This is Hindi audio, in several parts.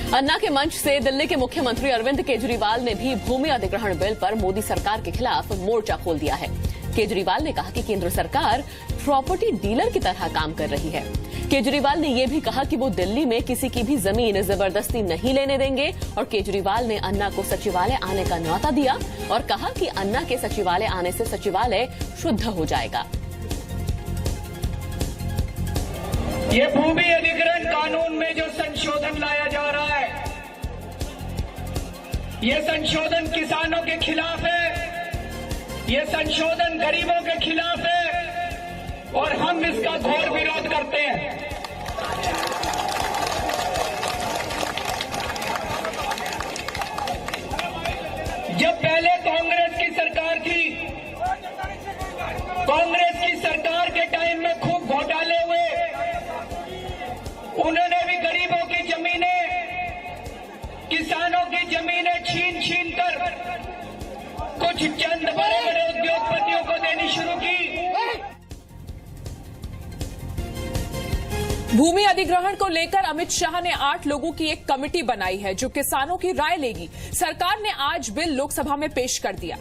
अन्ना के मंच से दिल्ली के मुख्यमंत्री अरविंद केजरीवाल ने भी भूमि अधिग्रहण बिल पर मोदी सरकार के खिलाफ मोर्चा खोल दिया है। केजरीवाल ने कहा कि केंद्र सरकार प्रॉपर्टी डीलर की तरह काम कर रही है। केजरीवाल ने यह भी कहा कि वो दिल्ली में किसी की भी जमीन जबरदस्ती नहीं लेने देंगे और केजरीवाल ने अन्ना को सचिवालय आने का न्योता दिया और कहा कि अन्ना के सचिवालय आने से सचिवालय शुद्ध हो जाएगा। ये भूमि अधिग्रहण कानून में जो संशोधन लाया जा रहा है, ये संशोधन किसानों के खिलाफ है, ये संशोधन गरीबों के खिलाफ है और हम इसका घोर विरोध करते हैं। जब पहले कांग्रेस की सरकार थी, कांग्रेस की सरकार के टाइम में खूब घोटाले हुए। उन्होंने भी गरीबों की जमीनें, किसानों की जमीनें छीन कर कुछ चंद बड़े बड़े उद्योगपतियों को देनी शुरू की। भूमि अधिग्रहण को लेकर अमित शाह ने 8 लोगों की एक कमेटी बनाई है जो किसानों की राय लेगी। सरकार ने आज बिल लोकसभा में पेश कर दिया।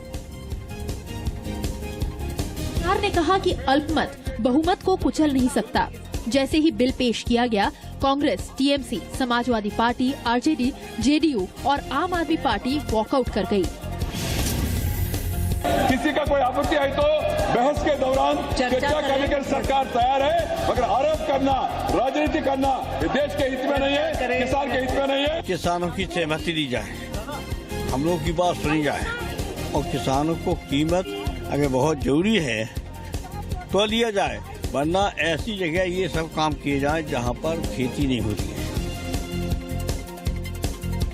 सरकार ने कहा कि अल्पमत बहुमत को कुचल नहीं सकता। जैसे ही बिल पेश किया गया, Congress, TMC, Samajwadi party, RJD, JDU और आम आदमी पार्टी वॉकआउट कर गई। किसी का कोई आपत्ति आई तो बहस के दौरान चर्चा करने के लिए सरकार तैयार है, मगर आरोप करना, राजनीति करना ये देश के हित में नहीं है, किसान के हित में नहीं है। किसानों की सहमति दी जाए, हम लोग की बात सुनी जाए और किसानों को कीमत अगर बहुत जरूरी है तो लिया जाए, वरना ऐसी जगह ये सब काम किए जाए जहां पर खेती नहीं होती है।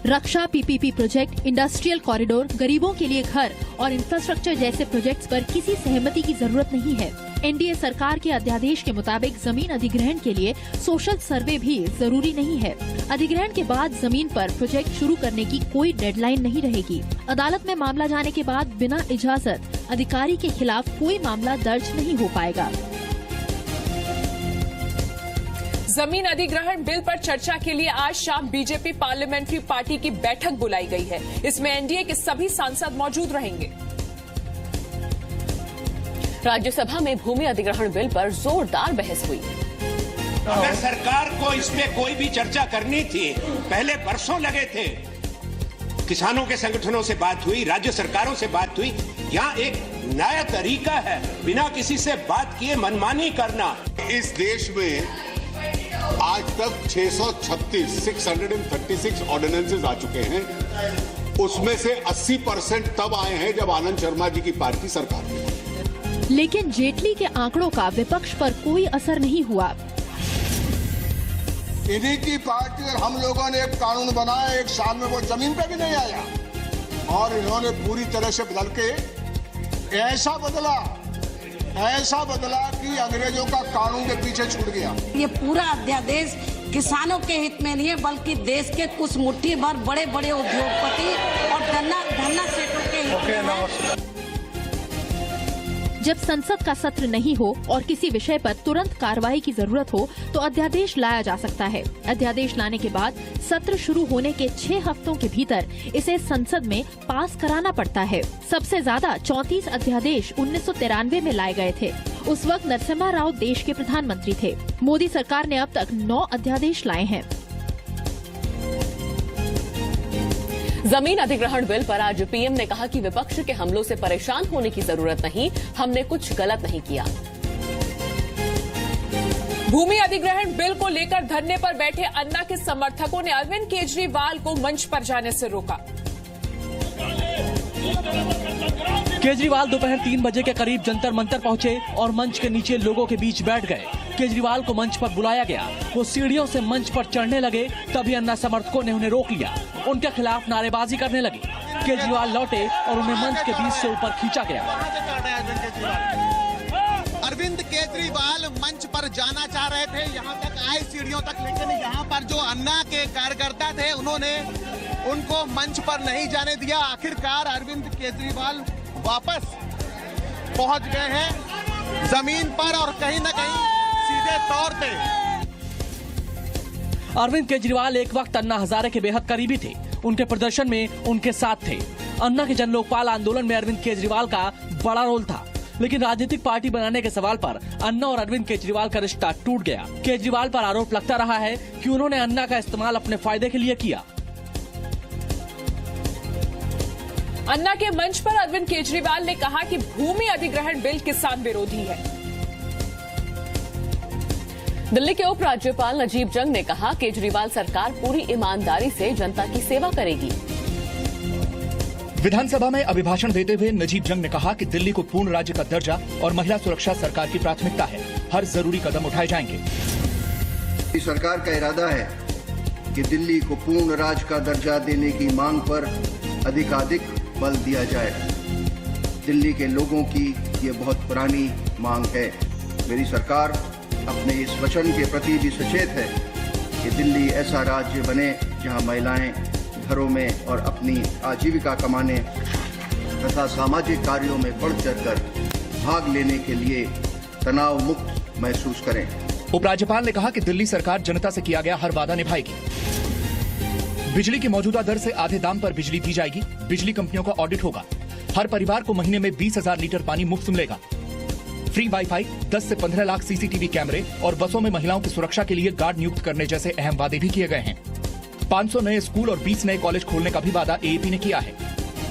रक्षा, पीपीपी प्रोजेक्ट, इंडस्ट्रियल कॉरिडोर, गरीबों के लिए घर और इंफ्रास्ट्रक्चर जैसे प्रोजेक्ट्स पर किसी सहमति की जरूरत नहीं है। एनडीए सरकार के अध्यादेश के मुताबिक जमीन अधिग्रहण के लिए सोशल सर्वे भी जरूरी नहीं है। अधिग्रहण के बाद जमीन पर प्रोजेक्ट शुरू करने की कोई डेडलाइन नहीं रहेगी। अदालत में मामला जाने के बाद बिना इजाजत अधिकारी के खिलाफ कोई मामला दर्ज नहीं हो पाएगा। जमीन अधिग्रहण बिल पर चर्चा के लिए आज शाम बीजेपी पार्लियामेंट्री पार्टी की बैठक बुलाई गई है। इसमें एनडीए के सभी सांसद मौजूद रहेंगे। राज्यसभा में भूमि अधिग्रहण बिल पर जोरदार बहस हुई। अगर सरकार को इसमें कोई भी चर्चा करनी थी, पहले बरसों लगे थे। किसानों के संगठनों से बात हुई, राज्य सरकारों से बात हुई। यहाँ एक नया तरीका है बिना किसी से बात किए मनमानी करना। इस देश में आज तक 636 ऑर्डिनेंसेस आ चुके हैं। उसमें से 80% तब आए हैं जब आनंद शर्मा जी की पार्टी सरकार में। लेकिन जेटली के आंकड़ों का विपक्ष पर कोई असर नहीं हुआ। इन्हीं की पार्टी और हम लोगों ने एक कानून बनाया, 1 साल में वो जमीन पे भी नहीं आया और इन्होंने पूरी तरह से बदल के ऐसा बदला कि अंग्रेजों का कानून के पीछे छूट गया। ये पूरा अध्यादेश किसानों के हित में नहीं है, बल्कि देश के कुछ मुट्ठी भर बड़े बड़े उद्योगपति और धन्ना सेठों के हित में है। जब संसद का सत्र नहीं हो और किसी विषय पर तुरंत कार्रवाई की जरूरत हो तो अध्यादेश लाया जा सकता है। अध्यादेश लाने के बाद सत्र शुरू होने के 6 हफ्तों के भीतर इसे संसद में पास कराना पड़ता है। सबसे ज्यादा 34 अध्यादेश 1993 में लाए गए थे। उस वक्त नरसिम्हा राव देश के प्रधानमंत्री थे। मोदी सरकार ने अब तक 9 अध्यादेश लाए हैं। जमीन अधिग्रहण बिल पर आज पीएम ने कहा कि विपक्ष के हमलों से परेशान होने की जरूरत नहीं, हमने कुछ गलत नहीं किया। भूमि अधिग्रहण बिल को लेकर धरने पर बैठे अन्ना के समर्थकों ने अरविंद केजरीवाल को मंच पर जाने से रोका। केजरीवाल दोपहर 3 बजे के करीब जंतर मंतर पहुंचे और मंच के नीचे लोगों के बीच बैठ गए। केजरीवाल को मंच पर बुलाया गया, वो सीढ़ियों से मंच पर चढ़ने लगे, तभी अन्ना समर्थकों ने उन्हें रोक लिया। उनके खिलाफ नारेबाजी करने लगी। केजरीवाल लौटे और उन्हें मंच के बीच से ऊपर खींचा गया। अरविंद केजरीवाल मंच पर जाना चाह रहे थे, यहाँ तक आए सीढ़ियों तक, लेकिन यहाँ पर जो अन्ना के कार्यकर्ता थे उन्होंने उनको मंच पर नहीं जाने दिया। आखिरकार अरविंद केजरीवाल वापस पहुंच गए हैं जमीन पर और कहीं न कहीं सीधे तौर पे अरविंद केजरीवाल एक वक्त अन्ना हजारे के बेहद करीबी थे। उनके प्रदर्शन में उनके साथ थे। अन्ना के जन लोकपाल आंदोलन में अरविंद केजरीवाल का बड़ा रोल था, लेकिन राजनीतिक पार्टी बनाने के सवाल पर अन्ना और अरविंद केजरीवाल का रिश्ता टूट गया। केजरीवाल पर आरोप लगता रहा है कि उन्होंने अन्ना का इस्तेमाल अपने फायदे के लिए किया। अन्ना के मंच पर अरविंद केजरीवाल ने कहा कि भूमि अधिग्रहण बिल किसान विरोधी है। दिल्ली के उपराज्यपाल नजीब जंग ने कहा, केजरीवाल सरकार पूरी ईमानदारी से जनता की सेवा करेगी। विधानसभा में अभिभाषण देते हुए नजीब जंग ने कहा कि दिल्ली को पूर्ण राज्य का दर्जा और महिला सुरक्षा सरकार की प्राथमिकता है। हर जरूरी कदम उठाए जाएंगे। सरकार का इरादा है कि दिल्ली को पूर्ण राज्य का दर्जा देने की मांग पर अधिकाधिक बल दिया जाए। दिल्ली के लोगों की ये बहुत पुरानी मांग है। मेरी सरकार अपने इस वचन के प्रति भी सचेत है कि दिल्ली ऐसा राज्य बने जहां महिलाएं घरों में और अपनी आजीविका कमाने तथा सामाजिक कार्यों में बढ़ चढ़कर भाग लेने के लिए तनाव मुक्त महसूस करें। उपराज्यपाल ने कहा कि दिल्ली सरकार जनता से किया गया हर वादा निभाएगी। बिजली की मौजूदा दर से आधे दाम पर बिजली दी जाएगी। बिजली कंपनियों का ऑडिट होगा। हर परिवार को महीने में 20,000 लीटर पानी मुफ्त मिलेगा। फ्री वाईफाई, 10 से 15 लाख सीसीटीवी कैमरे और बसों में महिलाओं की सुरक्षा के लिए गार्ड नियुक्त करने जैसे अहम वादे भी किए गए हैं। 500 नए स्कूल और 20 नए कॉलेज खोलने का भी वादा एएपी ने किया है।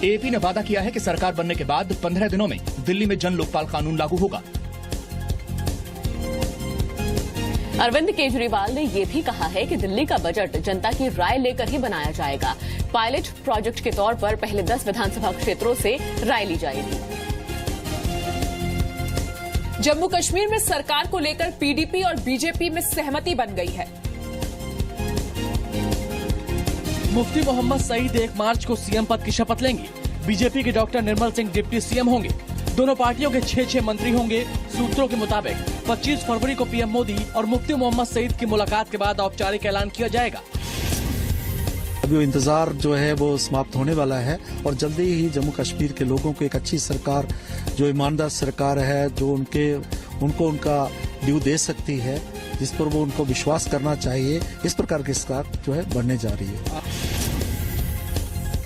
एएपी ने वादा किया है कि सरकार बनने के बाद 15 दिनों में दिल्ली में जन लोकपाल कानून लागू होगा। अरविंद केजरीवाल ने ये भी कहा है कि दिल्ली का बजट जनता की राय लेकर ही बनाया जाएगा। पायलट प्रोजेक्ट के तौर पर पहले 10 विधानसभा क्षेत्रों से राय ली जाएगी। जम्मू कश्मीर में सरकार को लेकर पीडीपी और बीजेपी में सहमति बन गई है। मुफ्ती मोहम्मद सईद 1 मार्च को सीएम पद की शपथ लेंगे। बीजेपी के doctor Nirmal Singh deputy CM होंगे। दोनों पार्टियों के 6 मंत्री होंगे। सूत्रों के मुताबिक 25 फरवरी को पीएम मोदी और मुफ्ती मोहम्मद सईद की मुलाकात के बाद औपचारिक ऐलान किया जाएगा। अभी इंतजार जो है वो समाप्त होने वाला है और जल्दी ही जम्मू कश्मीर के लोगों को एक अच्छी सरकार, जो ईमानदार सरकार है, जो उनको उनका ड्यू दे सकती है, जिस पर वो उनको विश्वास करना चाहिए, इस प्रकार की सरकार जो है बनने जा रही है।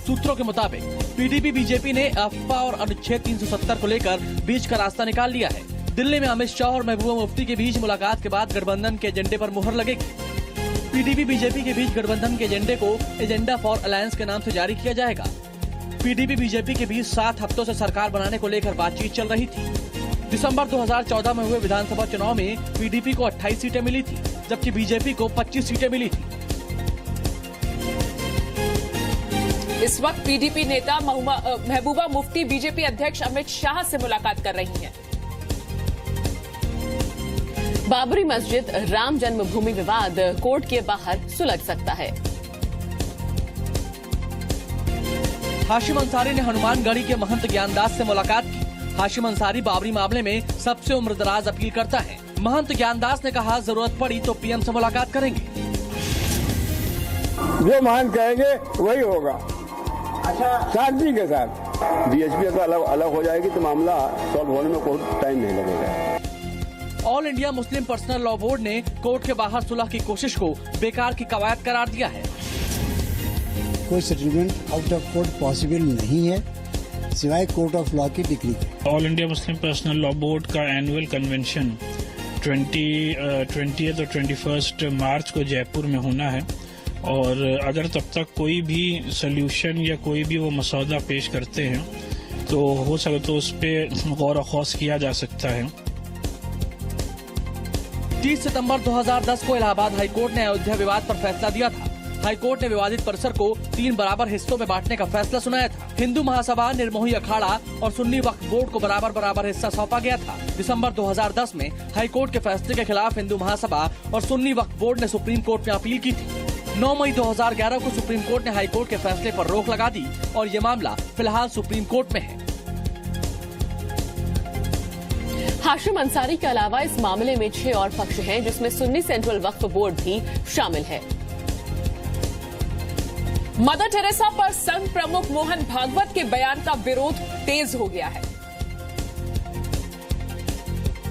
सूत्रों के मुताबिक पीडीपी बीजेपी ने अफवाह और अनुच्छेद 370 को लेकर बीच का रास्ता निकाल लिया है। दिल्ली में अमित शाह और महबूबा मुफ्ती के बीच मुलाकात के बाद गठबंधन के एजेंडे पर मुहर लगेगी। पीडीपी बीजेपी के बीच गठबंधन के एजेंडे को एजेंडा फॉर अलायंस के नाम से जारी किया जाएगा। पीडीपी बीजेपी के बीच 7 हफ्तों से सरकार बनाने को लेकर बातचीत चल रही थी। दिसंबर 2014 में हुए विधानसभा चुनाव में पीडीपी को 28 सीटें मिली थी, जबकि बीजेपी को 25 सीटें मिली थी। इस वक्त पीडीपी नेता महबूबा मुफ्ती बीजेपी अध्यक्ष अमित शाह से मुलाकात कर रही हैं। बाबरी मस्जिद राम जन्मभूमि विवाद कोर्ट के बाहर सुलझ सकता है। हाशिम अंसारी ने हनुमानगढ़ी के महंत ज्ञानदास से मुलाकात की। हाशिम अंसारी बाबरी मामले में सबसे उम्रदराज अपील करता है। महंत ज्ञानदास ने कहा, जरूरत पड़ी तो पीएम से मुलाकात करेंगे। जो महंत कहेंगे वही होगा। अच्छा, शांति के साथ बीएचपी का अलग हो जाएगी तो मामला सॉल्व होने में कोई टाइम नहीं लगेगा। All India Muslim personal law board ने कोर्ट के बाहर सुलह की कोशिश को बेकार की कवायद करार दिया है। कोई settlement out of court possible नहीं है सिवाय कोर्ट ऑफ लॉ की डिग्री के। All India Muslim personal law board का एनुअल कन्वेंशन 20th और 21 मार्च को जयपुर में होना है और अगर तब तक कोई भी सोल्यूशन या कोई भी वो मसौदा पेश करते हैं तो हो सके तो उस पर गौर खौस किया जा सकता है। 30 सितंबर 2010 को इलाहाबाद हाईकोर्ट ने अयोध्या विवाद पर फैसला दिया था। हाईकोर्ट ने विवादित परिसर को 3 बराबर हिस्सों में बांटने का फैसला सुनाया था। हिंदू महासभा, निर्मोही अखाड़ा और सुन्नी वक्फ बोर्ड को बराबर हिस्सा सौंपा गया था। दिसंबर 2010 में हाईकोर्ट के फैसले के खिलाफ हिंदू महासभा और सुन्नी वक्फ बोर्ड ने सुप्रीम कोर्ट में अपील की थी। 9 मई 2011 को सुप्रीम कोर्ट ने हाईकोर्ट के फैसले पर रोक लगा दी और ये मामला फिलहाल सुप्रीम कोर्ट में है। हाशिम अंसारी के अलावा इस मामले में 6 और पक्ष हैं, जिसमें सुन्नी सेंट्रल वक्फ बोर्ड भी शामिल है। मदर टेरेसा पर संघ प्रमुख मोहन भागवत के बयान का विरोध तेज हो गया है।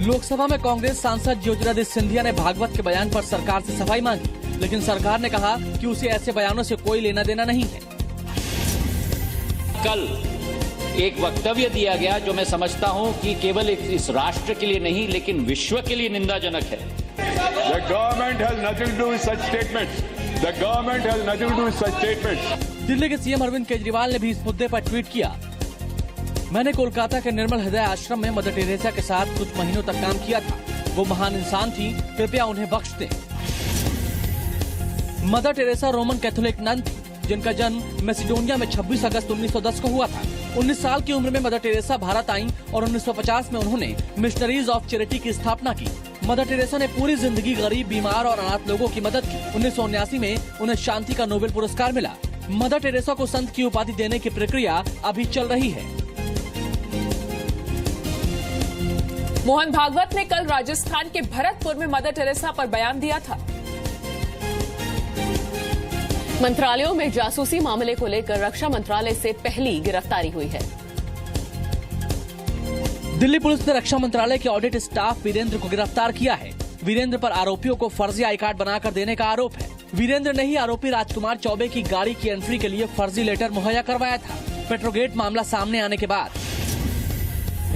लोकसभा में कांग्रेस सांसद ज्योतिरादित्य सिंधिया ने भागवत के बयान पर सरकार से सफाई मांगी, लेकिन सरकार ने कहा कि उसे ऐसे बयानों से कोई लेना देना नहीं है। कल एक वक्तव्य दिया गया जो मैं समझता हूं कि केवल इस राष्ट्र के लिए नहीं लेकिन विश्व के लिए निंदाजनक है। The government has nothing to do with such statements. The government has nothing to do with such statements. Delhi के सीएम अरविंद केजरीवाल ने भी इस मुद्दे पर ट्वीट किया। मैंने कोलकाता के निर्मल हृदय आश्रम में मदर टेरेसा के साथ कुछ महीनों तक काम किया था। वो महान इंसान थी, कृपया उन्हें बख्श दें। Mother Teresa Roman Catholic nun थी, जिनका जन्म मैसिडोनिया में 26 अगस्त 1910 को हुआ था। 19 साल की उम्र में मदर टेरेसा भारत आईं और 1950 में उन्होंने मिशनरीज ऑफ चैरिटी की स्थापना की। मदर टेरेसा ने पूरी जिंदगी गरीब, बीमार और अनाथ लोगों की मदद की। 1979 में उन्हें शांति का नोबेल पुरस्कार मिला। मदर टेरेसा को संत की उपाधि देने की प्रक्रिया अभी चल रही है। मोहन भागवत ने कल राजस्थान के भरतपुर में मदर टेरेसा पर बयान दिया था। मंत्रालयों में जासूसी मामले को लेकर रक्षा मंत्रालय से पहली गिरफ्तारी हुई है। दिल्ली पुलिस ने रक्षा मंत्रालय के ऑडिट स्टाफ वीरेंद्र को गिरफ्तार किया है। वीरेंद्र पर आरोपियों को फर्जी आई कार्ड बनाकर देने का आरोप है। वीरेंद्र ने ही आरोपी राजकुमार चौबे की गाड़ी की एंट्री के लिए फर्जी लेटर मुहैया करवाया था। पेट्रोगेट मामला सामने आने के बाद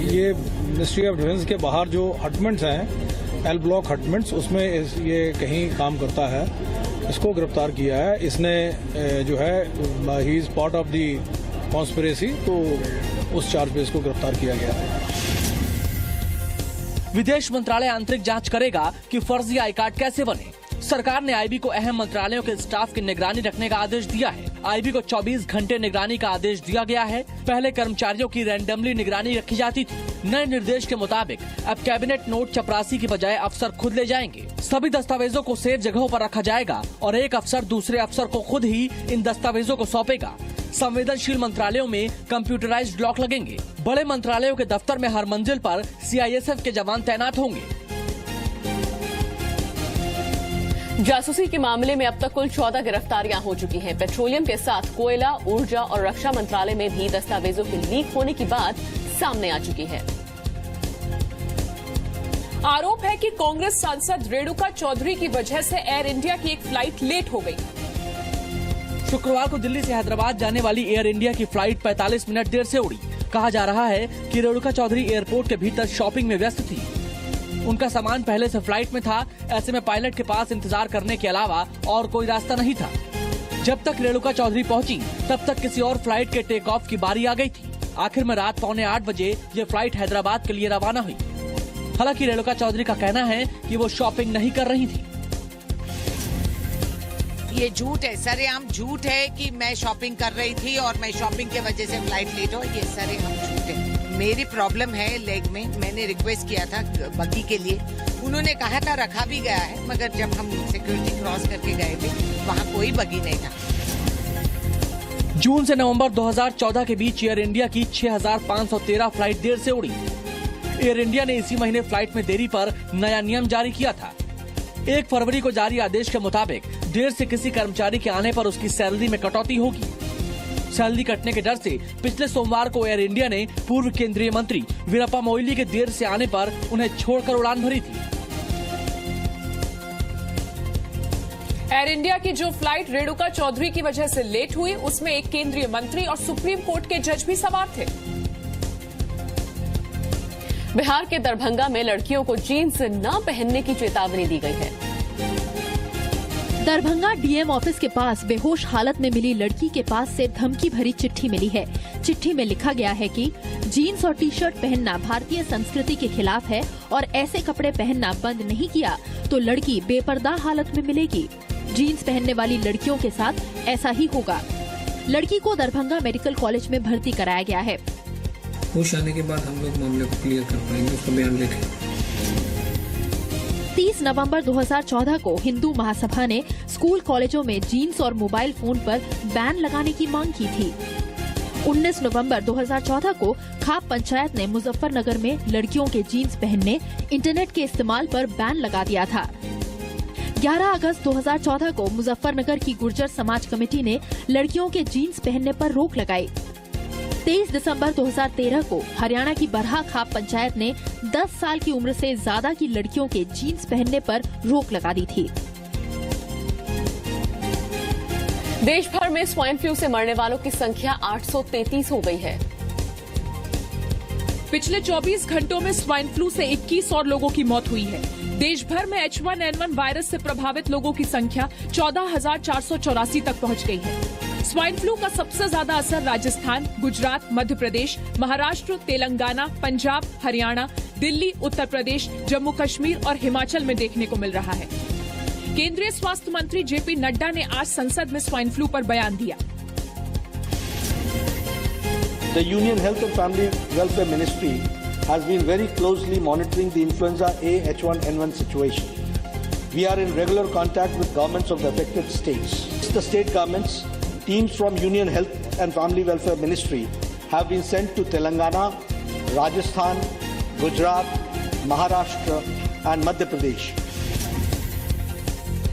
ये मिनिस्ट्री ऑफ डिफेंस के बाहर जो हटमेंट्स हैं, एल ब्लॉक हटमेंट्स, उसमें ये कहीं काम करता है। इसको गिरफ्तार किया है। इसने जो है he is part of the conspiracy, तो उस चार्ज पे इसको गिरफ्तार किया गया है। विदेश मंत्रालय आंतरिक जांच करेगा कि फर्जी आई कार्ड कैसे बने। सरकार ने आईबी को अहम मंत्रालयों के स्टाफ की निगरानी रखने का आदेश दिया है। आईबी को 24 घंटे निगरानी का आदेश दिया गया है। पहले कर्मचारियों की रैंडमली निगरानी रखी जाती थी। नए निर्देश के मुताबिक अब कैबिनेट नोट चपरासी की बजाय अफसर खुद ले जाएंगे। सभी दस्तावेजों को सेफ जगहों पर रखा जाएगा और एक अफसर दूसरे अफसर को खुद ही इन दस्तावेजों को सौंपेगा। संवेदनशील मंत्रालयों में कंप्यूटराइज्ड लॉक लगेंगे। बड़े मंत्रालयों के दफ्तर में हर मंजिल पर सीआईएसएफ के जवान तैनात होंगे। जासूसी के मामले में अब तक कुल 14 गिरफ्तारियां हो चुकी हैं। पेट्रोलियम के साथ कोयला, ऊर्जा और रक्षा मंत्रालय में भी दस्तावेजों के लीक होने की बात सामने आ चुकी है। आरोप है कि कांग्रेस सांसद रेणुका चौधरी की वजह से एयर इंडिया की एक फ्लाइट लेट हो गई। शुक्रवार को दिल्ली से हैदराबाद जाने वाली एयर इंडिया की फ्लाइट 45 मिनट देर से उड़ी। कहा जा रहा है कि रेणुका चौधरी एयरपोर्ट के भीतर शॉपिंग में व्यस्त थी। उनका सामान पहले से फ्लाइट में था। ऐसे में पायलट के पास इंतजार करने के अलावा और कोई रास्ता नहीं था। जब तक रेणुका चौधरी पहुंची तब तक किसी और फ्लाइट के टेक ऑफ की बारी आ गई थी। आखिर में रात 7:45 बजे ये फ्लाइट हैदराबाद के लिए रवाना हुई। हालांकि रेणुका चौधरी का कहना है कि वो शॉपिंग नहीं कर रही थी। ये झूठ है, सरेआम झूठ है कि मैं शॉपिंग कर रही थी और मैं शॉपिंग की वजह से फ्लाइट लेट हो। ये सरेआम झूठ है। मेरी प्रॉब्लम है लेग में। मैंने रिक्वेस्ट किया था बग्गी के लिए, उन्होंने कहा था रखा भी गया है, मगर जब हम सिक्योरिटी क्रॉस करके गए थे वहाँ कोई बग्गी नहीं था। जून से नवंबर 2014 के बीच एयर इंडिया की 6513 फ्लाइट देर से उड़ी। एयर इंडिया ने इसी महीने फ्लाइट में देरी पर नया नियम जारी किया था। 1 फरवरी को जारी आदेश के मुताबिक देर से किसी कर्मचारी के आने पर उसकी सैलरी में कटौती होगी। सैलरी कटने के डर से पिछले सोमवार को एयर इंडिया ने पूर्व केंद्रीय मंत्री वीरप्पा मोइली के देर से आने पर उन्हें छोड़कर उड़ान भरी थी। एयर इंडिया की जो फ्लाइट रेणुका चौधरी की वजह से लेट हुई, उसमें एक केंद्रीय मंत्री और सुप्रीम कोर्ट के जज भी सवार थे। बिहार के दरभंगा में लड़कियों को जीन्स न पहनने की चेतावनी दी गई है। दरभंगा डीएम ऑफिस के पास बेहोश हालत में मिली लड़की के पास से धमकी भरी चिट्ठी मिली है। चिट्ठी में लिखा गया है कि जीन्स और टी शर्ट पहनना भारतीय संस्कृति के खिलाफ है और ऐसे कपड़े पहनना बंद नहीं किया तो लड़की बेपर्दा हालत में मिलेगी। जीन्स पहनने वाली लड़कियों के साथ ऐसा ही होगा। लड़की को दरभंगा मेडिकल कॉलेज में भर्ती कराया गया है। होश आने के बाद हम लोग मामले को क्लियर कर पाएंगे, उसका बयान लेके। 30 नवंबर 2014 को हिंदू महासभा ने स्कूल कॉलेजों में जीन्स और मोबाइल फोन पर बैन लगाने की मांग की थी। 19 नवंबर 2014 को खाप पंचायत ने मुजफ्फरनगर में लड़कियों के जीन्स पहनने, इंटरनेट के इस्तेमाल पर बैन लगा दिया था। 11 अगस्त 2014 को मुजफ्फरनगर की गुर्जर समाज कमेटी ने लड़कियों के जीन्स पहनने पर रोक लगाई। 23 दिसंबर 2013 को हरियाणा की बरहा खाप पंचायत ने 10 साल की उम्र से ज्यादा की लड़कियों के जीन्स पहनने पर रोक लगा दी थी। देश भर में स्वाइन फ्लू से मरने वालों की संख्या 833 हो गई है। पिछले 24 घंटों में स्वाइन फ्लू से 21 और लोगों की मौत हुई है। देश भर में H1N1 वायरस से प्रभावित लोगों की संख्या 14,484 तक पहुंच गई है। स्वाइन फ्लू का सबसे ज्यादा असर राजस्थान, गुजरात, मध्य प्रदेश, महाराष्ट्र, तेलंगाना, पंजाब, हरियाणा, दिल्ली, उत्तर प्रदेश, जम्मू कश्मीर और हिमाचल में देखने को मिल रहा है। केंद्रीय स्वास्थ्य मंत्री JP नड्डा ने आज संसद में स्वाइन फ्लू पर बयान दिया। The Union Health and Family Welfare Ministry has been very closely monitoring the influenza A H1N1 situation. We are in regular contact with governments of the affected states. The state governments, teams from Union Health and Family Welfare Ministry have been sent to Telangana, Rajasthan, Gujarat, Maharashtra and Madhya Pradesh.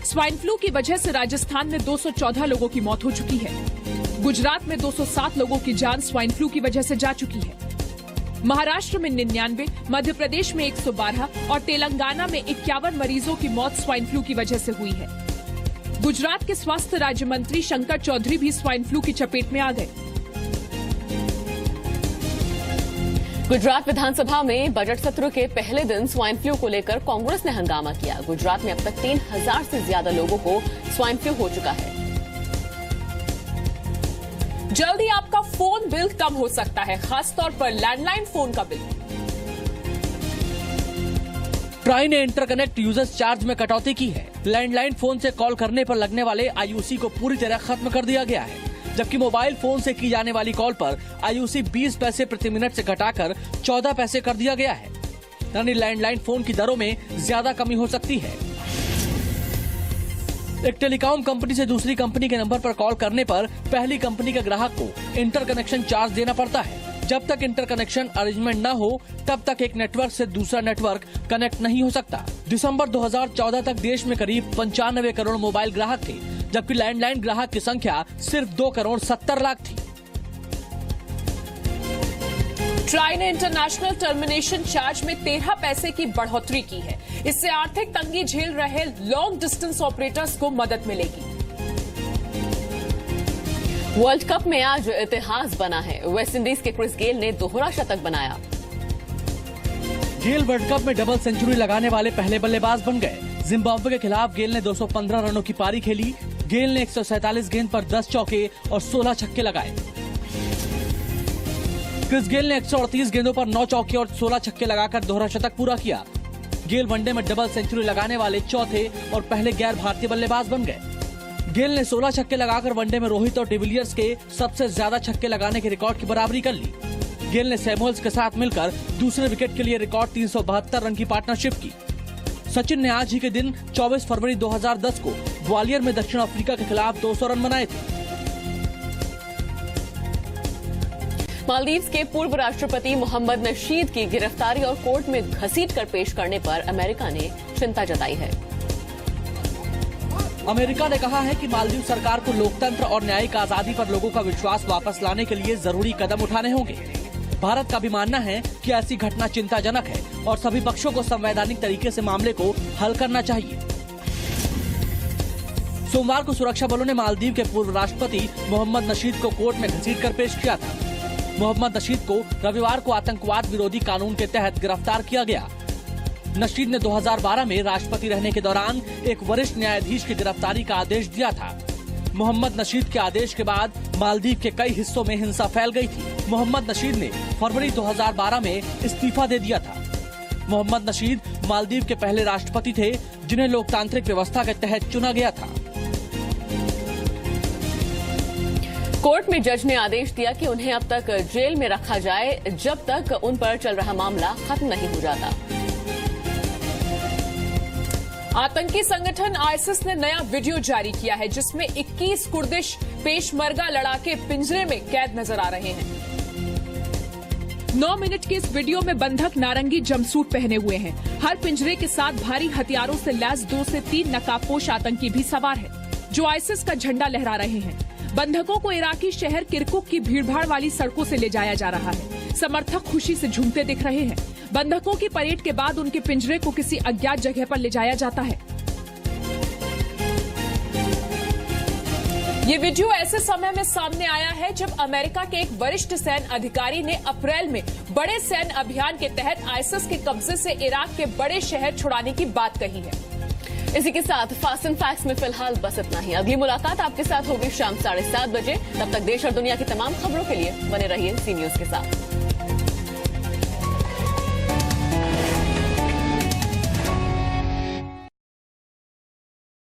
Swine flu की वजह से राजस्थान में 214 लोगों की मौत हो चुकी है। गुजरात में 207 लोगों की जान स्वाइन फ्लू की वजह से जा चुकी है। महाराष्ट्र में 99, मध्य प्रदेश में 112 और तेलंगाना में 51 मरीजों की मौत स्वाइन फ्लू की वजह से हुई है। गुजरात के स्वास्थ्य राज्य मंत्री शंकर चौधरी भी स्वाइन फ्लू की चपेट में आ गए। गुजरात विधानसभा में बजट सत्र के पहले दिन स्वाइन फ्लू को लेकर कांग्रेस ने हंगामा किया। गुजरात में अब तक 3000 से ज्यादा लोगों को स्वाइन फ्लू हो चुका है। जल्द ही आपका फोन बिल कम हो सकता है, खासतौर पर लैंडलाइन फोन का बिल। ट्राई ने इंटरकनेक्ट यूजर्स चार्ज में कटौती की है। लैंडलाइन फोन से कॉल करने पर लगने वाले IUC को पूरी तरह खत्म कर दिया गया है, जबकि मोबाइल फोन से की जाने वाली कॉल पर IUC 20 पैसे प्रति मिनट से घटाकर 14 पैसे कर दिया गया है। यानी लैंडलाइन फोन की दरों में ज्यादा कमी हो सकती है। एक टेलीकॉम कंपनी से दूसरी कंपनी के नंबर पर कॉल करने पर पहली कंपनी के ग्राहक को इंटरकनेक्शन चार्ज देना पड़ता है। जब तक इंटरकनेक्शन अरेंजमेंट न हो तब तक एक नेटवर्क से दूसरा नेटवर्क कनेक्ट नहीं हो सकता। दिसंबर 2014 तक देश में करीब 95 करोड़ मोबाइल ग्राहक थे, जबकि लैंडलाइन ग्राहक की संख्या सिर्फ 2 करोड़ 70 लाख थी। ट्राई ने इंटरनेशनल टर्मिनेशन चार्ज में 13 पैसे की बढ़ोतरी की है। इससे आर्थिक तंगी झेल रहे लॉन्ग डिस्टेंस ऑपरेटर्स को मदद मिलेगी। वर्ल्ड कप में आज इतिहास बना है। वेस्टइंडीज के क्रिस गेल ने दोहरा शतक बनाया। गेल वर्ल्ड कप में डबल सेंचुरी लगाने वाले पहले बल्लेबाज बन गए। जिम्बाब्वे के खिलाफ गेल ने 215 रनों की पारी खेली। गेल ने 147 गेंद पर 10 चौके और 16 छक्के लगाए। क्रिस गेल ने 138 गेंदों पर 9 चौके और 16 छक्के लगाकर दोहरा शतक पूरा किया। गेल वनडे में डबल सेंचुरी लगाने वाले चौथे और पहले गैर भारतीय बल्लेबाज बन गए। गेल ने 16 छक्के लगाकर वनडे में रोहित और डिविलियर्स के सबसे ज्यादा छक्के लगाने के रिकॉर्ड की बराबरी कर ली। गेल ने सैमुअल्स के साथ मिलकर दूसरे विकेट के लिए रिकॉर्ड 372 रन की पार्टनरशिप की। सचिन ने आज ही के दिन 24 फरवरी 2010 को ग्वालियर में दक्षिण अफ्रीका के खिलाफ 200 रन बनाए थे। मालदीव्स के पूर्व राष्ट्रपति मोहम्मद नशीद की गिरफ्तारी और कोर्ट में घसीटकर पेश करने पर अमेरिका ने चिंता जताई है। अमेरिका ने कहा है कि मालदीव सरकार को लोकतंत्र और न्यायिक आजादी पर लोगों का विश्वास वापस लाने के लिए जरूरी कदम उठाने होंगे। भारत का भी मानना है कि ऐसी घटना चिंताजनक है और सभी पक्षों को संवैधानिक तरीके से मामले को हल करना चाहिए। सोमवार को सुरक्षा बलों ने मालदीव के पूर्व राष्ट्रपति मोहम्मद नशीद को कोर्ट में घसीटकर पेश किया था। मोहम्मद नशीद को रविवार को आतंकवाद विरोधी कानून के तहत गिरफ्तार किया गया। नशीद ने 2012 में राष्ट्रपति रहने के दौरान एक वरिष्ठ न्यायाधीश की गिरफ्तारी का आदेश दिया था। मोहम्मद नशीद के आदेश के बाद मालदीव के कई हिस्सों में हिंसा फैल गई थी। मोहम्मद नशीद ने फरवरी 2012 में इस्तीफा दे दिया था। मोहम्मद नशीद मालदीव के पहले राष्ट्रपति थे जिन्हें लोकतांत्रिक व्यवस्था के तहत चुना गया था। कोर्ट में जज ने आदेश दिया कि उन्हें अब तक जेल में रखा जाए जब तक उन पर चल रहा मामला खत्म नहीं हो जाता। आतंकी संगठन आईएसआईएस ने नया वीडियो जारी किया है जिसमें 21 कुर्दिश पेशमर्गा लड़ाके पिंजरे में कैद नजर आ रहे हैं। 9 मिनट के इस वीडियो में बंधक नारंगी जमसूट पहने हुए हैं। हर पिंजरे के साथ भारी हथियारों से लैस 2 से 3 नकाबपोश आतंकी भी सवार है जो आईएसआईएस का झंडा लहरा रहे हैं। बंधकों को इराकी शहर किरकुक की भीड़भाड़ वाली सड़कों से ले जाया जा रहा है। समर्थक खुशी से झूमते दिख रहे हैं। बंधकों की परेड के बाद उनके पिंजरे को किसी अज्ञात जगह पर ले जाया जाता है। ये वीडियो ऐसे समय में सामने आया है जब अमेरिका के एक वरिष्ठ सैन्य अधिकारी ने अप्रैल में बड़े सैन्य अभियान के तहत आईएसआईएस के कब्जे से इराक के बड़े शहर छुड़ाने की बात कही है। इसी के साथ फास्ट एंड फैक्ट्स में फिलहाल बस इतना ही। अगली मुलाकात आपके साथ होगी शाम 7:30 बजे। तब तक देश और दुनिया की तमाम खबरों के लिए बने रहिए सी न्यूज के साथ।